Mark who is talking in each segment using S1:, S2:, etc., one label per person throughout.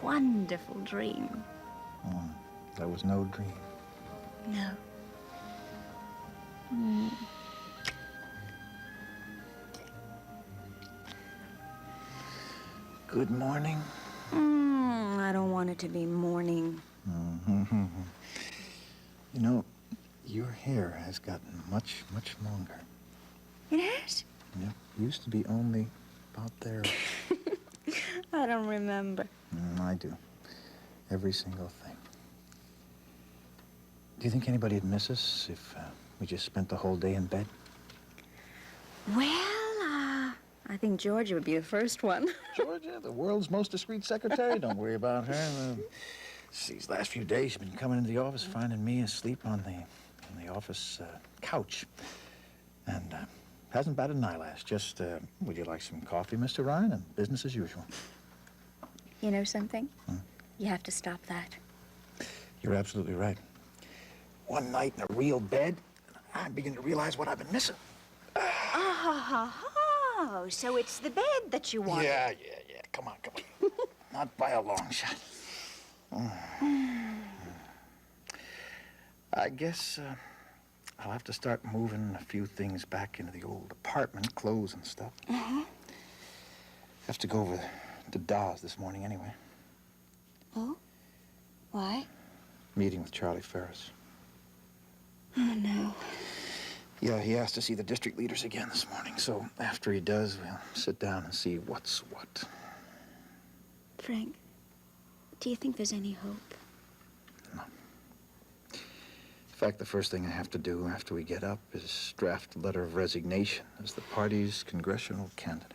S1: wonderful dream.
S2: That was no dream.
S1: No.
S2: Good morning.
S1: I don't want it to be morning.
S2: You know, your hair has gotten much, much longer.
S1: It has?
S2: Yep. Used to be only about there.
S1: I don't remember.
S2: I do. Every single thing. Do you think anybody'd miss us if we just spent the whole day in bed?
S1: Well, I think Georgia would be the first one.
S2: Georgia, the world's most discreet secretary. Don't worry about her. These last few days, she's been coming into the office, finding me asleep on the office couch. And hasn't batted an eyelash. Just, would you like some coffee, Mr. Ryan? And business as usual.
S1: You know something? You have to stop that.
S2: You're absolutely right. One night in a real bed, I begin to realize what I've been missing.
S1: Oh, so it's the bed that you want.
S2: Yeah. Come on. Not by a long shot. I guess I'll have to start moving a few things back into the old apartment, clothes and stuff. Have to go over to Dawes this morning anyway.
S1: Oh? Why?
S2: Meeting with Charlie Ferris.
S1: Oh, no.
S2: Yeah, he asked to see the district leaders again this morning, so after he does, we'll sit down and see what's what.
S1: Frank, do you think there's any hope?
S2: No. In fact, the first thing I have to do after we get up is draft a letter of resignation as the party's congressional candidate.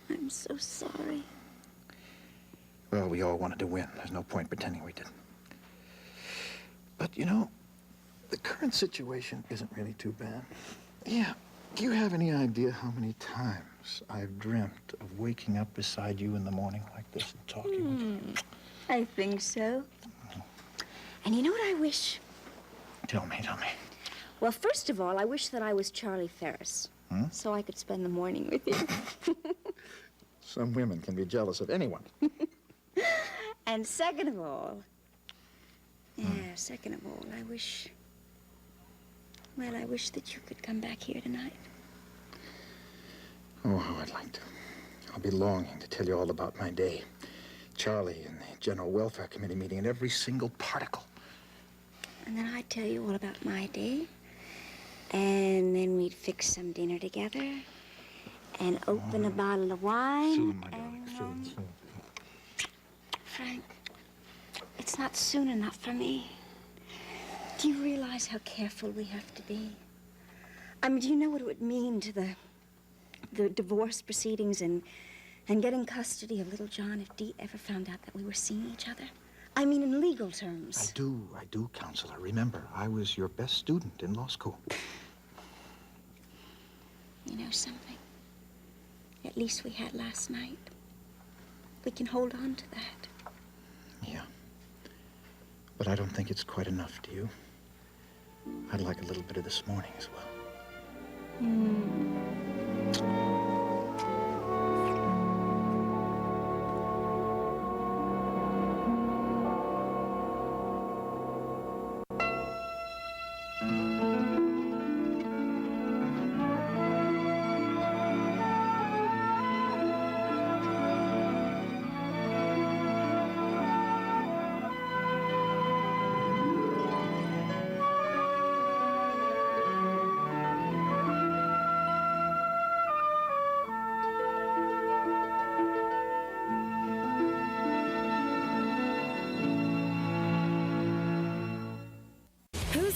S1: I'm so sorry.
S2: Well, we all wanted to win. There's no point pretending we didn't. But, you know, the current situation isn't really too bad. Yeah. Do you have any idea how many times I've dreamt of waking up beside you in the morning like this and talking with you?
S1: I think so. And you know what I wish?
S2: Tell me.
S1: Well, first of all, I wish that I was Charlie Ferris. So I could spend the morning with you.
S2: Some women can be jealous of anyone.
S1: And second of all, I wish... Well, I wish that you could come back here tonight.
S2: Oh, how I'd like to. I'll be longing to tell you all about my day. Charlie and the General Welfare Committee meeting and every single particle.
S1: And then I'd tell you all about my day. And then we'd fix some dinner together. And open a bottle of wine.
S2: Soon, my darling, soon.
S1: Frank, it's not soon enough for me. Do you realize how careful we have to be? I mean, do you know what it would mean to the divorce proceedings and getting custody of little John if Dee ever found out that we were seeing each other? I mean, in legal terms.
S2: I do, Counselor. Remember, I was your best student in law school.
S1: You know something? At least we had last night. We can hold on to that.
S2: Yeah. But I don't think it's quite enough, do you? I'd like a little bit of this morning as well.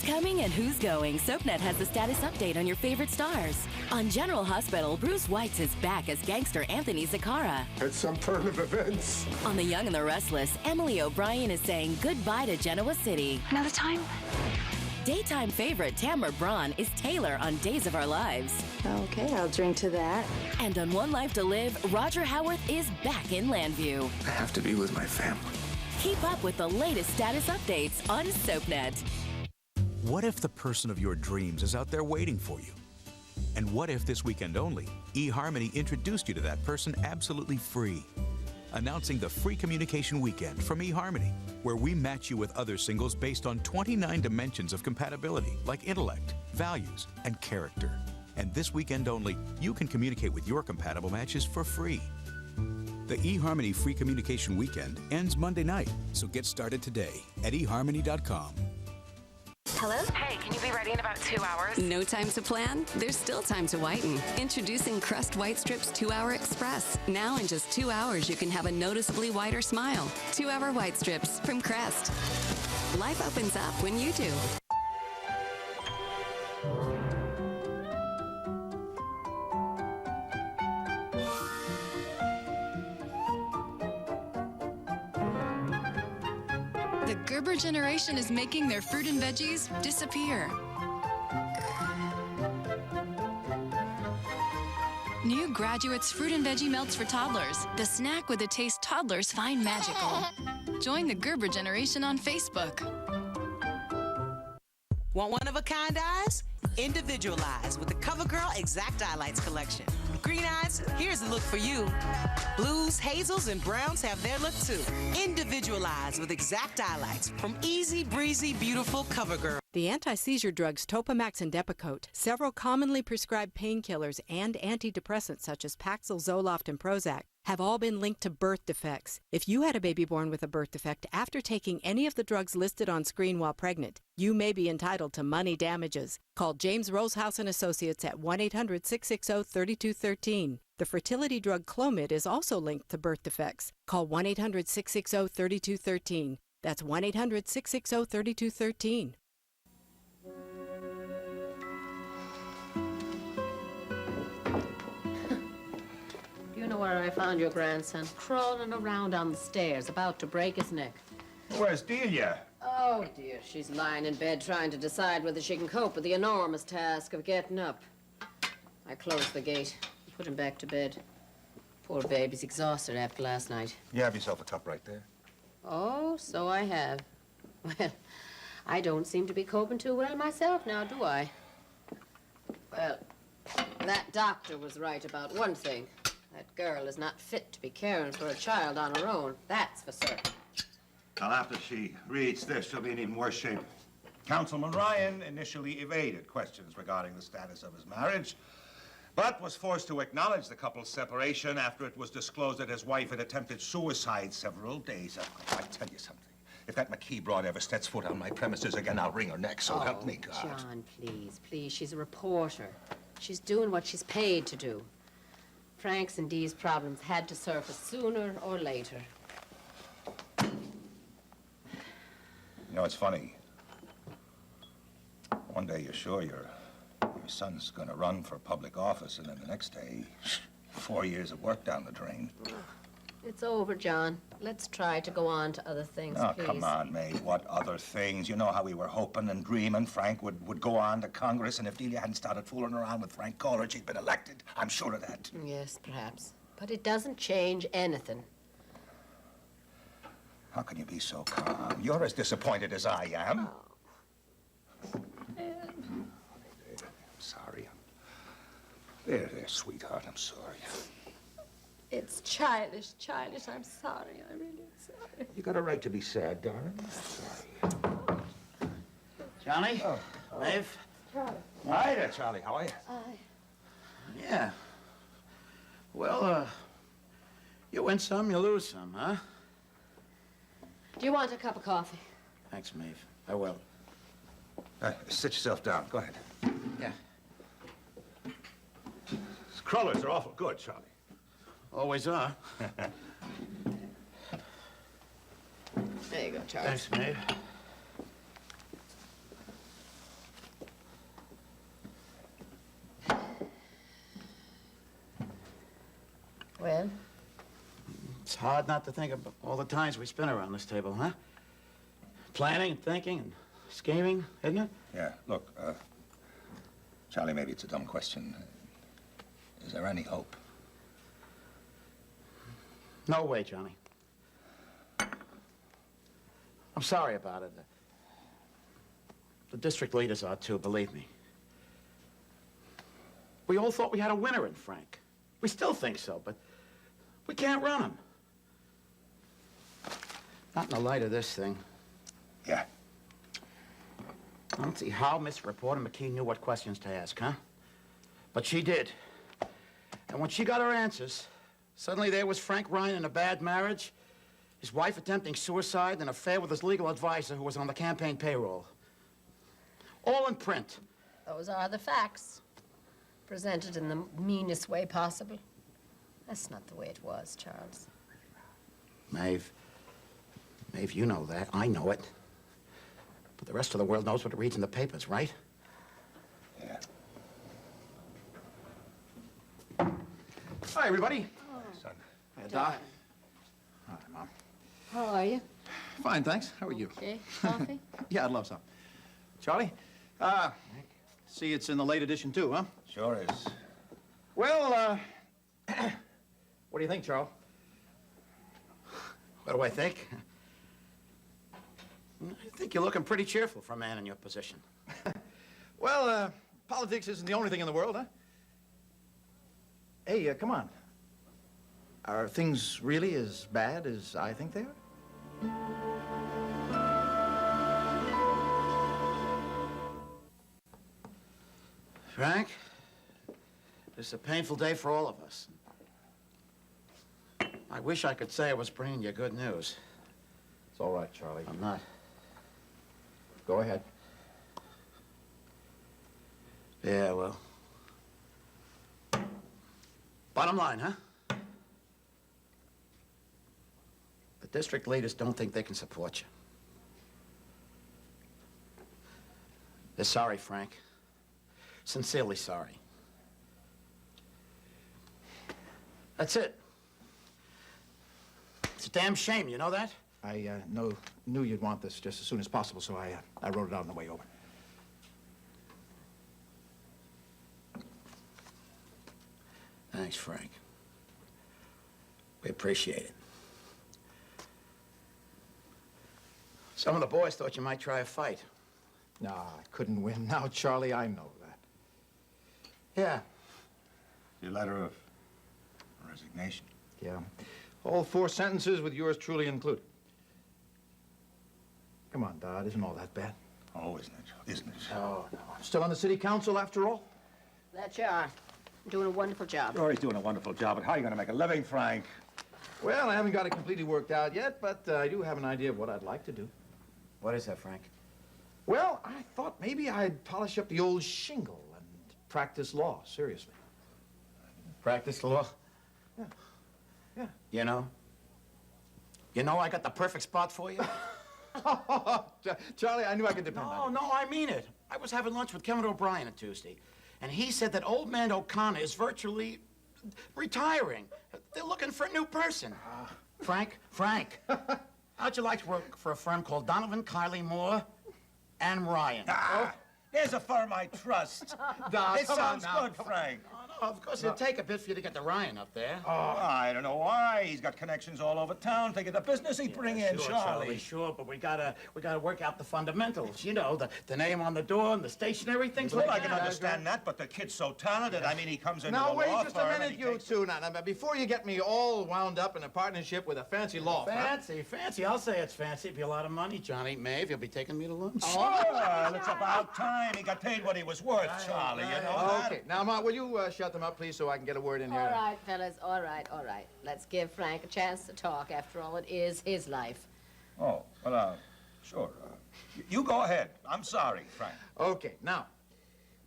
S3: Coming and who's going, SoapNet has the status update on your favorite stars. On General Hospital, Bruce Weitz is back as gangster Anthony Zaccara.
S4: It's some turn of events.
S3: On The Young and the Restless, Emily O'Brien is saying goodbye to Genoa City.
S5: Another time?
S3: Daytime favorite Tamara Braun is Taylor on Days of Our Lives.
S5: Okay, I'll drink to that.
S3: And on One Life to Live, Roger Howarth is back in Landview.
S4: I have to be with my family.
S3: Keep up with the latest status updates on SoapNet.
S6: What if the person of your dreams is out there waiting for you? And what if this weekend only, eHarmony introduced you to that person absolutely free? announcing the Free Communication Weekend from eHarmony, where we match you with other singles based on 29 dimensions of compatibility, like intellect, values, and character. And this weekend only, you can communicate with your compatible matches for free. The eHarmony Free Communication Weekend ends Monday night, so get started today at eHarmony.com.
S3: Hello?
S7: Hey, can you be ready in about 2 hours?
S3: No time to plan? There's still time to whiten. Introducing Crest White Strips 2-Hour Express. Now in just 2 hours, you can have a noticeably whiter smile. 2-Hour White Strips from Crest. Life opens up when you do.
S8: The Gerber generation is making their fruit and veggies disappear. New Graduates Fruit and Veggie Melts for Toddlers. The snack with a taste toddlers find magical. Join the Gerber generation on Facebook.
S9: Want one-of-a-kind eyes? Individualize with the CoverGirl Exact Eyelights collection. Green eyes, here's a look for you. Blues, hazels, and browns have their look too. Individualize with Exact Eyelights from Easy Breezy Beautiful CoverGirl.
S10: The anti-seizure drugs Topamax and Depakote, several commonly prescribed painkillers, and antidepressants such as Paxil, Zoloft, and Prozac have all been linked to birth defects. If you had a baby born with a birth defect after taking any of the drugs listed on screen while pregnant, you may be entitled to money damages. Call James Rosehouse and Associates at 1-800-660-3213. The fertility drug Clomid is also linked to birth defects. Call 1-800-660-3213. That's 1-800-660-3213.
S5: You know where I found your grandson? Crawling around on the stairs, about to break his neck.
S4: Where's Delia?
S5: Oh, dear. She's lying in bed trying to decide whether she can cope with the enormous task of getting up. I closed the gate and put him back to bed. Poor baby's exhausted after last night.
S4: You have yourself a cup right there.
S5: Oh, so I have. Well, I don't seem to be coping too well myself now, do I? Well, that doctor was right about one thing. That girl is not fit to be caring for a child on her own. That's for certain.
S11: Well, after she reads this, she'll be in even worse shape. Councilman Ryan initially evaded questions regarding the status of his marriage, but was forced to acknowledge the couple's separation after it was disclosed that his wife had attempted suicide several days ago. I tell you something. If that McKee broad ever sets foot on my premises again, I'll wring her neck, so help me God.
S5: John, please, please. She's a reporter. She's doing what she's paid to do. Frank's and Dee's problems had to surface sooner or later.
S11: You know, it's funny. One day you're sure your son's gonna run for public office, and then the next day, 4 years of work down the drain.
S5: It's over, John. Let's try to go on to other things,
S11: Oh,
S5: please.
S11: come on, Maeve. What other things? You know how we were hoping and dreaming Frank would go on to Congress, and if Delia hadn't started fooling around with Frank Coleridge, he'd been elected. I'm sure of that.
S5: Yes, perhaps. But it doesn't change anything.
S11: How can you be so calm? You're as disappointed as I am.
S5: Oh.
S11: I'm sorry. There, sweetheart. I'm sorry.
S5: It's childish. I'm sorry. I'm really sorry.
S11: You got a right to be sad, darling. I'm sorry.
S12: Johnny? Maeve?
S5: Charlie.
S11: Hi there, Charlie. How are you?
S12: Yeah. Well, you win some, you lose some, huh?
S5: Do you want a cup of coffee?
S12: Thanks, Maeve. I will.
S11: Sit yourself down. Go ahead.
S12: Yeah.
S11: These crullers are awful good, Charlie.
S12: Always are.
S5: There you go, Charlie.
S12: Thanks, Maeve.
S5: Well?
S12: It's hard not to think of all the times we spent around this table, huh? Planning and thinking and scheming, isn't it?
S11: Yeah, look, Charlie, maybe it's a dumb question. Is there any hope?
S12: No way, Johnny. I'm sorry about it. The district leaders are too, believe me. We all thought we had a winner in Frank. We still think so, but we can't run him. Not in the light of this thing.
S11: Yeah.
S12: I don't see how Miss Reporter McKee knew what questions to ask, huh? But she did. And when she got her answers, suddenly there was Frank Ryan in a bad marriage, his wife attempting suicide, and an affair with his legal advisor who was on the campaign payroll. All in print.
S5: Those are the facts, presented in the meanest way possible. That's not the way it was, Charles.
S12: Maeve, you know that. I know it. But the rest of the world knows what it reads in the papers, right?
S11: Yeah.
S2: Hi, everybody.
S11: Son.
S2: Hi, Doc. Hi, Mom.
S5: How are you?
S2: Fine, thanks. How are you?
S5: Okay. Coffee?
S2: Yeah, I'd love some. Charlie, see it's in the late edition, too, huh?
S11: Sure is.
S2: Well, what do you think, Charles?
S12: What do I think? I think you're looking pretty cheerful for a man in your position.
S2: Well, politics isn't the only thing in the world, huh? Hey, come on. Are things really as bad as I think they are?
S12: Frank, this is a painful day for all of us. I wish I could say I was bringing you good news.
S2: It's all right, Charlie.
S12: I'm not.
S2: Go ahead.
S12: Yeah, well. Bottom line, huh? The district leaders don't think they can support you. They're sorry, Frank. Sincerely sorry. That's it. It's a damn shame, you know that?
S2: I knew you'd want this just as soon as possible, so I wrote it out on the way over.
S12: Thanks, Frank. We appreciate it. Some of the boys thought you might try a fight.
S2: Nah, I couldn't win. Now, Charlie, I know that.
S12: Yeah.
S11: Your letter of resignation.
S2: Yeah. All 4 sentences with yours truly included. Come on, Dodd, isn't all that bad?
S11: Oh, isn't it? Isn't it?
S2: Oh, no. I'm still on the city council after all?
S5: That you are. Doing a wonderful job.
S11: You're already doing a wonderful job, but how are you going to make a living, Frank?
S2: Well, I haven't got it completely worked out yet, but I do have an idea of what I'd like to do.
S12: What is that, Frank?
S2: Well, I thought maybe I'd polish up the old shingle and practice law, seriously.
S12: Practice law?
S2: Yeah. Yeah.
S12: You know I got the perfect spot for you.
S2: Charlie, I knew I could depend on you.
S12: No, I mean it. I was having lunch with Kevin O'Brien on Tuesday, and he said that old man O'Connor is virtually retiring. They're looking for a new person. Frank, how'd you like to work for a firm called Donovan, Kiley, Moore, and Ryan?
S11: Here's a firm I trust. It sounds good, Frank.
S12: Oh, of course, it'll take a bit for you to get the Ryan up there.
S11: Oh, I don't know why. He's got connections all over town. Think of the business he'd bring in,
S12: Sure,
S11: Charlie.
S12: Sure, but we gotta work out the fundamentals. You know, the name on the door and the stationery, things
S11: Well,
S12: like
S11: I can
S12: that.
S11: understand that, but the kid's so talented. I mean, he comes into
S2: Now,
S11: a
S2: wait
S11: law
S2: just a
S11: firm and
S2: minute,
S11: he
S2: you
S11: takes-
S2: two. Now, before you get me all wound up in a partnership with a fancy law firm.
S12: Fancy. I'll say it's fancy. It'd be a lot of money, Johnny. Maeve, you'll be taking me to lunch.
S11: Well, it's about time. He got paid what he was worth, Charlie. You know that?
S2: Okay, now, Ma, will you shut them up, please, so I can get a word in here?
S5: All right, fellas, all right. Let's give Frank a chance to talk. After all, it is his life.
S11: Oh, well, sure. You go ahead. I'm sorry, Frank.
S2: Okay, now,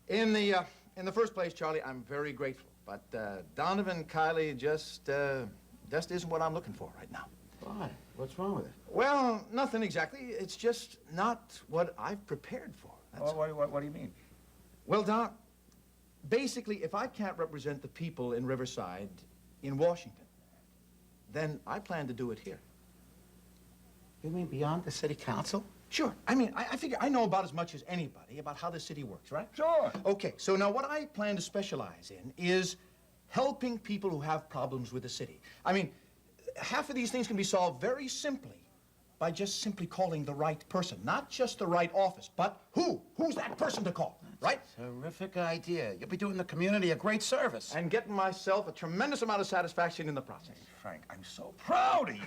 S2: in the first place, Charlie, I'm very grateful, but Donovan Kiley just isn't what I'm looking for right now.
S12: Why? What's wrong with it?
S2: Well, nothing exactly. It's just not what I've prepared for. That's all.
S11: What do you mean?
S2: Well, Doc, basically, if I can't represent the people in Riverside in Washington, then I plan to do it here.
S12: You mean beyond the city council?
S2: Sure. I mean, I figure I know about as much as anybody about how the city works, right?
S11: Sure.
S2: Okay, so now what I plan to specialize in is helping people who have problems with the city. I mean, half of these things can be solved very simply by just simply calling the right person. Not just the right office, but who? Who's that person to call, right?
S12: Terrific idea. You'll be doing the community a great service.
S2: And getting myself a tremendous amount of satisfaction in the process.
S11: Frank, I'm so proud of you.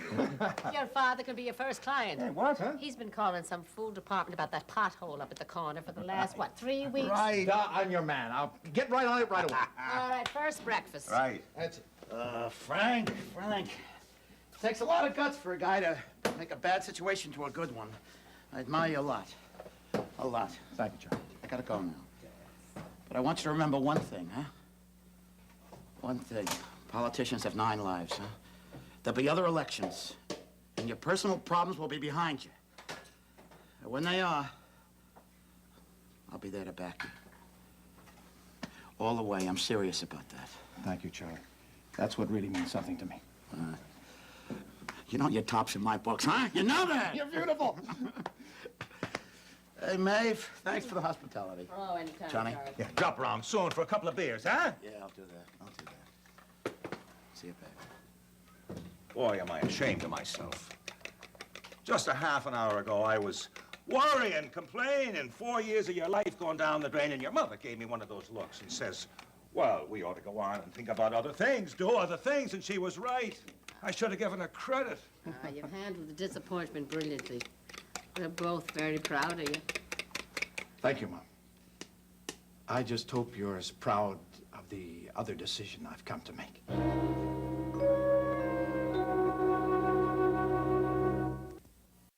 S5: Your father could be your first client.
S11: Hey, what, huh?
S5: He's been calling some fool department about that pothole up at the corner for the last, what, 3 weeks?
S2: Right. I'm your man. I'll get right on it right away.
S5: All right, first breakfast.
S11: Right.
S2: That's it.
S12: Frank. Takes a lot of guts for a guy to make a bad situation to a good one. I admire you a lot. A lot.
S2: Thank you, John.
S12: I gotta go now. But I want you to remember one thing, huh? One thing. Politicians have 9 lives, huh? There'll be other elections, and your personal problems will be behind you. And when they are, I'll be there to back you. All the way, I'm serious about that.
S2: Thank you, Charlie. That's what really means something to me.
S12: You know your tops in my books, huh? You know that!
S2: You're beautiful.
S12: Hey, Maeve, thanks for the hospitality.
S5: Oh, anytime,
S12: Johnny?
S5: Charlie.
S11: Yeah, drop around soon for a couple of beers, huh?
S12: Yeah, I'll do that. See you, babe.
S11: Boy, am I ashamed of myself. Just a half an hour ago, I was worrying, complaining, 4 years of your life going down the drain, and your mother gave me one of those looks and says, well, we ought to go on and think about other things, do other things, and she was right. I should have given her credit.
S5: You've handled the disappointment brilliantly. We're both very proud of you.
S2: Thank you, Mom. I just hope you're as proud of the other decision I've come to make.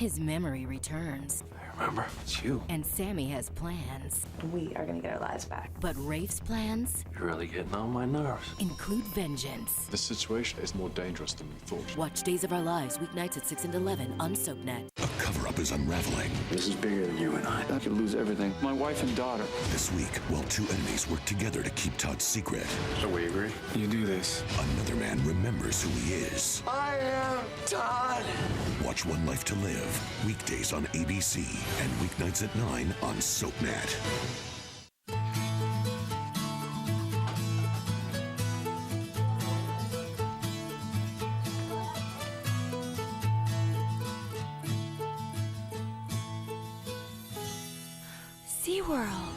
S13: His memory returns.
S14: I remember. It's you.
S13: And Sammy has plans.
S15: We are gonna get our lives back.
S13: But Rafe's plans
S14: You're really getting on my nerves.
S13: include vengeance.
S14: This situation is more dangerous than we thought.
S13: Watch Days of Our Lives weeknights at 6 and 11 on SoapNet.
S16: A cover-up is unraveling.
S14: This is bigger than you and I. I could lose everything. My wife and daughter.
S16: This week, while 2 enemies work together to keep Todd's secret,
S14: So we agree? You do this.
S16: another man remembers who he is.
S14: I am Todd.
S16: Watch One Life to Live, weekdays on ABC and weeknights at 9 on SoapNet.
S13: SeaWorld.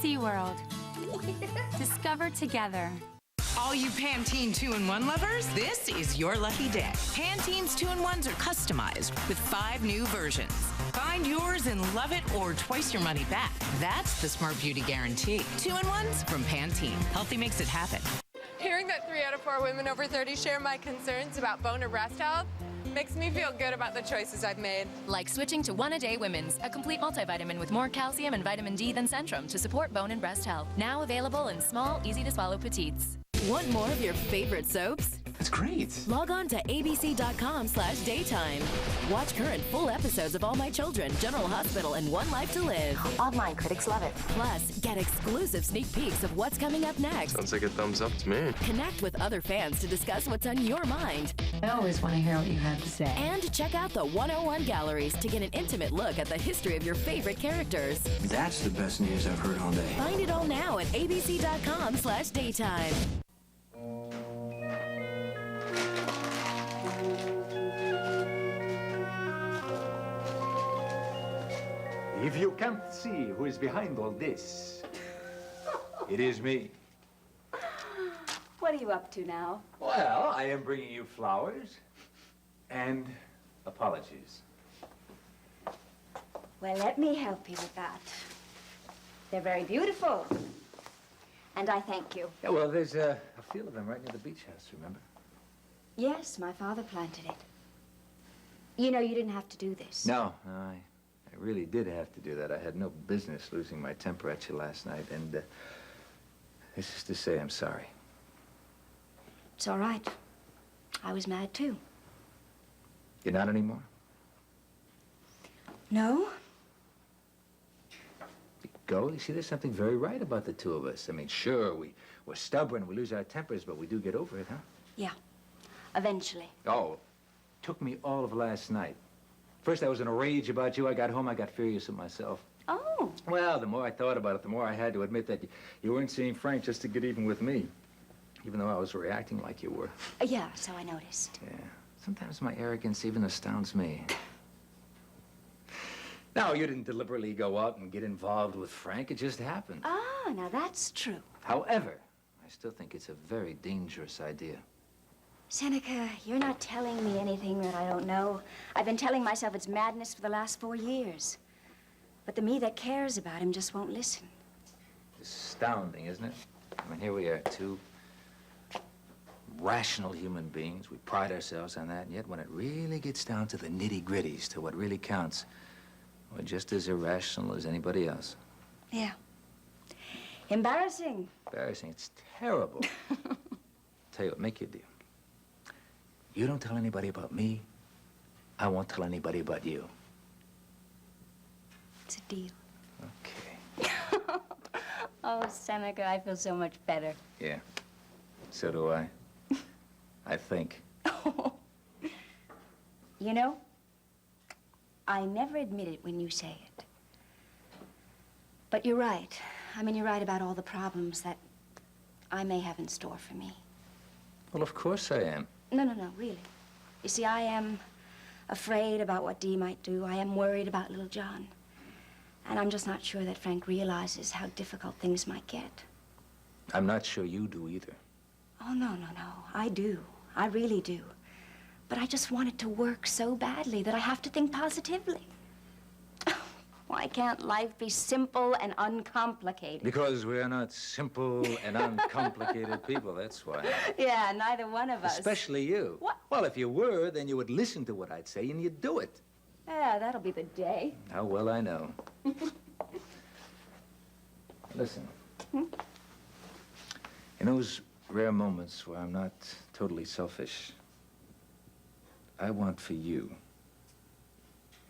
S17: SeaWorld. Discover together.
S18: All you Pantene 2-in-1 lovers, this is your lucky day. Pantene's 2-in-1s are customized with 5 new versions. Find yours and love it or twice your money back. That's the Smart Beauty Guarantee. 2-in-1s from Pantene. Healthy makes it happen.
S19: Hearing that 3 out of 4 women over 30 share my concerns about bone or breast health makes me feel good about the choices I've made.
S8: Like switching to One A Day Women's, a complete multivitamin with more calcium and vitamin D than Centrum to support bone and breast health. Now available in small, easy-to-swallow petites.
S13: Want more of your favorite soaps?
S14: That's great.
S13: Log on to abc.com/daytime. Watch current full episodes of All My Children, General Hospital, and One Life to Live.
S15: Online critics love it.
S13: Plus, get exclusive sneak peeks of what's coming up next.
S14: Sounds like a thumbs up to me.
S13: Connect with other fans to discuss what's on your mind.
S15: I always want to hear what you have to say.
S13: And check out the 101 galleries to get an intimate look at the history of your favorite characters.
S14: That's the best news I've heard all day.
S13: Find it all now at abc.com/daytime.
S20: If you can't see who is behind all this, it is me.
S1: What are you up to now?
S20: Well, I am bringing you flowers and apologies.
S1: Well, let me help you with that. They're very beautiful. And I thank you.
S20: Yeah, well, there's a field of them right near the beach house, remember?
S1: Yes, my father planted it. You know, you didn't have to do this.
S20: No, I really did have to do that. I had no business losing my temper at you last night, and this is to say I'm sorry.
S1: It's all right. I was mad, too.
S20: You're not anymore?
S1: No?
S20: Go. You see, there's something very right about the two of us. I mean, sure, we're stubborn, we lose our tempers, but we do get over it, huh?
S1: Yeah. Eventually.
S20: Oh, took me all of last night. First, I was in a rage about you. I got home, I got furious at myself.
S1: Oh.
S20: Well, the more I thought about it, the more I had to admit that you weren't seeing Frank just to get even with me. Even though I was reacting like you were.
S1: Yeah, so I noticed.
S20: Yeah. Sometimes my arrogance even astounds me. No, you didn't deliberately go out and get involved with Frank. It just happened.
S1: Ah, now that's true.
S20: However, I still think it's a very dangerous idea.
S1: Seneca, you're not telling me anything that I don't know. I've been telling myself it's madness for the last 4 years. But the me that cares about him just won't listen.
S20: Astounding, isn't it? I mean, here we are, two rational human beings. We pride ourselves on that, and yet when it really gets down to the nitty-gritties, to what really counts, we're just as irrational as anybody else.
S1: Yeah. Embarrassing.
S20: Embarrassing. It's terrible. Tell you what, make your deal. You don't tell anybody about me. I won't tell anybody about you.
S1: It's a deal.
S20: Okay.
S1: Oh, Seneca, I feel so much better.
S20: Yeah. So do I. I think.
S1: You know, I never admit it when you say it. But you're right. I mean, you're right about all the problems that I may have in store for me.
S20: Well, of course I am.
S1: No, really. You see, I am afraid about what Dee might do. I am worried about little John. And I'm just not sure that Frank realizes how difficult things might get.
S20: I'm not sure you do either.
S1: Oh, no. I do. I really do. But I just want it to work so badly that I have to think positively. Why can't life be simple and uncomplicated?
S20: Because we are not simple and uncomplicated people, that's why.
S1: Yeah, neither one of us.
S20: Especially you.
S1: What?
S20: Well, if you were, then you would listen to what I'd say and you'd do it.
S1: Yeah, that'll be the day.
S20: How well I know. Listen. In those rare moments where I'm not totally selfish, I want for you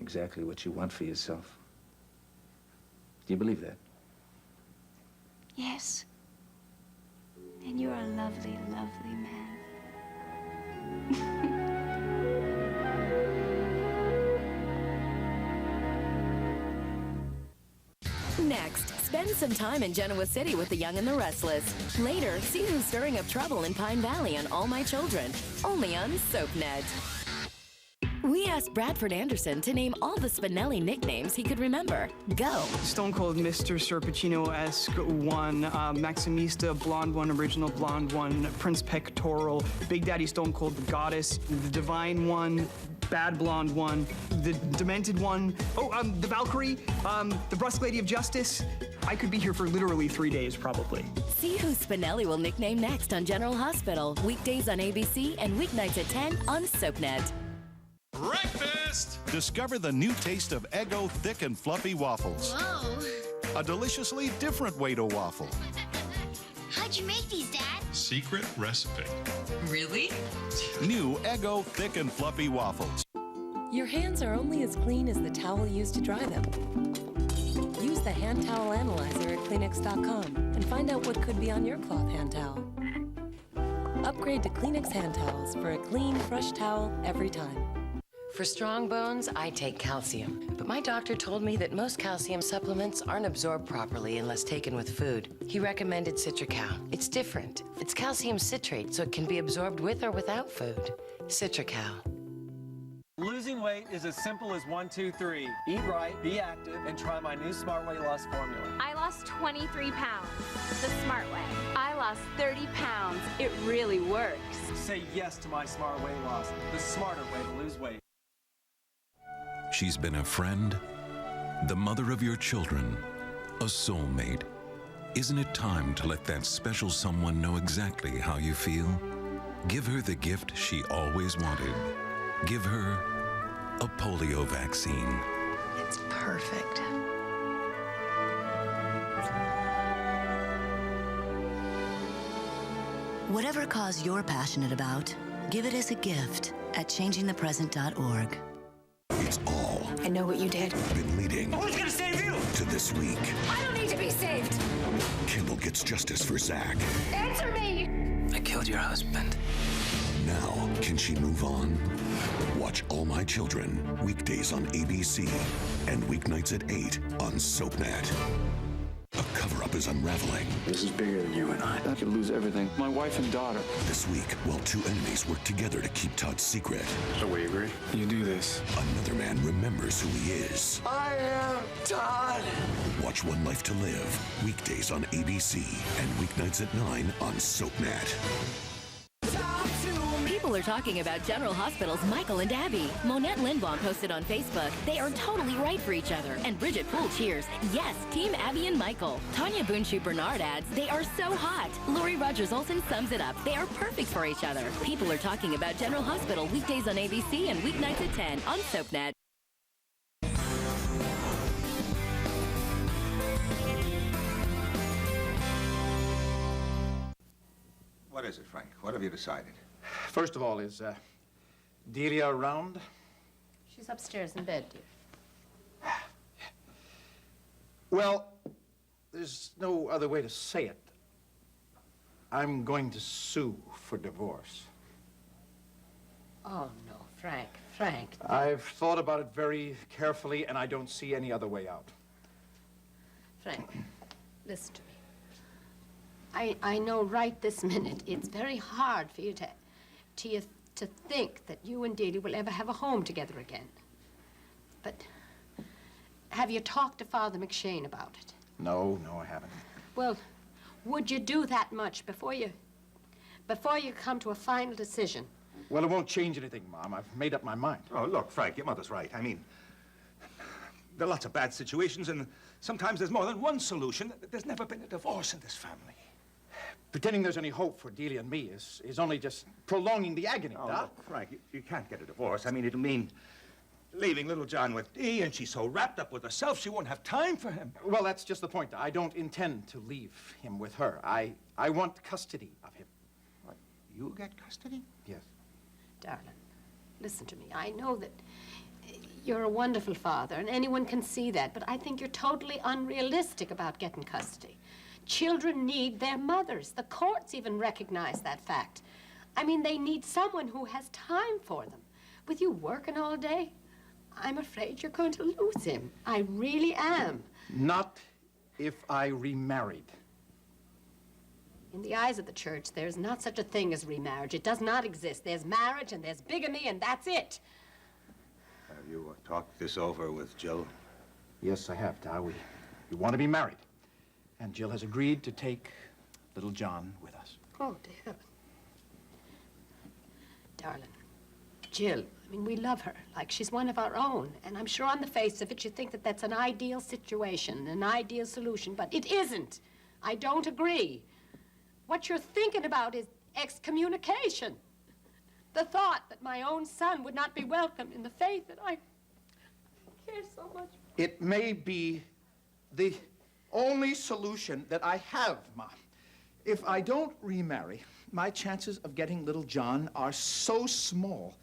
S20: exactly what you want for yourself. Do you believe that?
S1: Yes. And you're a lovely, lovely man.
S13: Next, spend some time in Genoa City with the Young and the Restless. Later, see who's stirring up trouble in Pine Valley on All My Children, only on SoapNet. We asked Bradford Anderson to name all the Spinelli nicknames he could remember. Go.
S21: Stone Cold Mr. Serpacino-esque one, Maximista, Blonde One, Original Blonde One, Prince Pectoral, Big Daddy Stone Cold, the Goddess, the Divine One, Bad Blonde One, the Demented One, the Valkyrie, the Brusque Lady of Justice. I could be here for literally 3 days, probably.
S13: See who Spinelli will nickname next on General Hospital, weekdays on ABC and weeknights at 10 on SoapNet.
S22: Breakfast! Discover the new taste of Eggo thick and fluffy waffles.
S23: Whoa.
S22: A deliciously different way to waffle.
S23: How'd you make these, Dad?
S22: Secret recipe.
S23: Really?
S22: New Eggo thick and fluffy waffles.
S24: Your hands are only as clean as the towel used to dry them. Use the hand towel analyzer at Kleenex.com and find out what could be on your cloth hand towel. Upgrade to Kleenex hand towels for a clean, fresh towel every time.
S25: For strong bones, I take calcium. But my doctor told me that most calcium supplements aren't absorbed properly unless taken with food. He recommended Citracal. It's different. It's calcium citrate, so it can be absorbed with or without food. Citracal.
S26: Losing weight is as simple as 1, 2, 3. Eat right, be active, and try my new Smart Weight Loss formula.
S17: I lost 23 pounds the smart way. I lost 30 pounds. It really works.
S26: Say yes to my Smart Weight Loss, the smarter way to lose weight.
S16: She's been a friend, the mother of your children, a soulmate. Isn't it time to let that special someone know exactly how you feel? Give her the gift she always wanted. Give her a polio vaccine.
S27: It's perfect.
S28: Whatever cause you're passionate about, give it as a gift at changingthepresent.org.
S16: It's all
S15: I know what you did.
S16: been leading
S15: Who's gonna save you?
S16: to this week.
S15: I don't need to be saved.
S16: Kendall gets justice for Zach.
S15: Answer me!
S29: I killed your husband.
S16: now, can she move on? Watch All My Children, weekdays on ABC and weeknights at 8 on SoapNet. A cover-up is unraveling.
S14: This is bigger than you and I. I could lose everything. My wife and daughter.
S16: This week, while two enemies work together to keep Todd's secret.
S14: So we agree? You do this.
S16: Another man remembers who he is.
S14: I am Todd.
S16: Watch One Life to Live, weekdays on ABC and weeknights at 9 on SoapNet.
S13: People are talking about General Hospital's Michael and Abby. Monette Lindbaum posted on Facebook, they are totally right for each other. And Bridget Poole cheers, yes, Team Abby and Michael. Tanya Boonshoe-Bernard adds, they are so hot. Lori Rogers-Olson sums it up, they are perfect for each other. People are talking about General Hospital weekdays on ABC and weeknights at 10 on SoapNet.
S3: What is it, Frank? What have you decided?
S2: First of all, is Delia around?
S5: She's upstairs in bed, dear.
S2: Well, there's no other way to say it. I'm going to sue for divorce.
S5: Oh, no, Frank, Frank.
S2: I've thought about it very carefully, and I don't see any other way out.
S5: Frank, listen to me. I know right this minute it's very hard for you to think that you and Delia will ever have a home together again. But have you talked to Father McShane about it?
S2: No, I haven't.
S5: Well, would you do that much before you come to a final decision?
S2: Well, it won't change anything, Mom. I've made up my mind.
S3: Oh, look, Frank, your mother's right. I mean, there are lots of bad situations, and sometimes there's more than one solution. There's never been a divorce in this family.
S2: Pretending there's any hope for Delia and me is only just prolonging the agony,
S3: Oh,
S2: Doc.
S3: look, Frank, you can't get a divorce. I mean, it'll mean leaving little John with Dee, and she's so wrapped up with herself, she won't have time for him.
S2: Well, that's just the point. I don't intend to leave him with her. I want custody of him.
S3: What, you get custody?
S2: Yes.
S5: Darling, listen to me. I know that you're a wonderful father, and anyone can see that, but I think you're totally unrealistic about getting custody. Children need their mothers. The courts even recognize that fact. I mean, they need someone who has time for them. With you working all day, I'm afraid you're going to lose him. I really am.
S2: Not if I remarried.
S5: In the eyes of the church, there's not such a thing as remarriage. It does not exist. There's marriage and there's bigamy, and that's it.
S3: Have you talked this over with Jill?
S2: Yes, I have, Da. We want to be married. And Jill has agreed to take little John with us.
S5: Oh, dear. Darling, Jill, I mean, we love her like she's one of our own. And I'm sure on the face of it, you think that that's an ideal situation, an ideal solution, but it isn't. I don't agree. What you're thinking about is excommunication. The thought that my own son would not be welcome in the faith that I care so much.
S2: It may be the only solution that I have, Mom. If I don't remarry, my chances of getting little John are so small.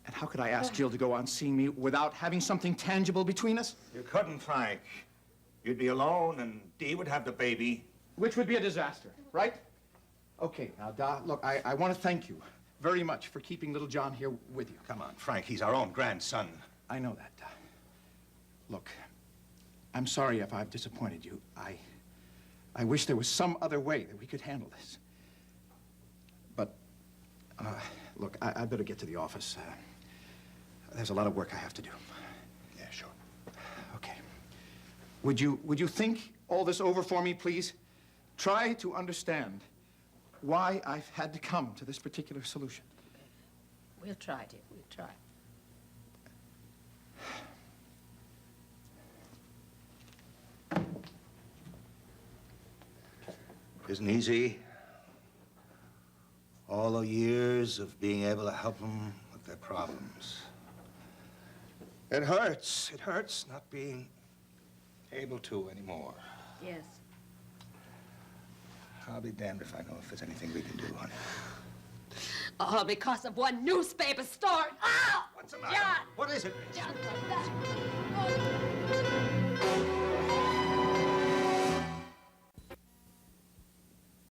S2: And how could I ask Jill to go on seeing me without having something tangible between us?
S3: You couldn't, Frank. You'd be alone, and Dee would have the baby.
S2: Which would be a disaster, right? Okay, now, Da, look, I want to thank you very much for keeping little John here with you.
S3: Come on, Frank, he's our own grandson.
S2: I know that, Da. Look, I'm sorry if I've disappointed you. I wish there was some other way that we could handle this. But, look, I better get to the office. There's a lot of work I have to do.
S3: Yeah, sure.
S2: Okay. Would you think all this over for me, please? Try to understand why I've had to come to this particular solution.
S5: We'll try, dear. We'll try.
S3: Isn't easy. All the years of being able to help them with their problems. It hurts. It hurts not being able to anymore.
S5: Yes.
S3: I'll be damned if I know if there's anything we can do, honey.
S5: All because of one newspaper story. Oh!
S3: What's the matter?
S5: John!
S3: What is it?
S5: John, come back. Oh.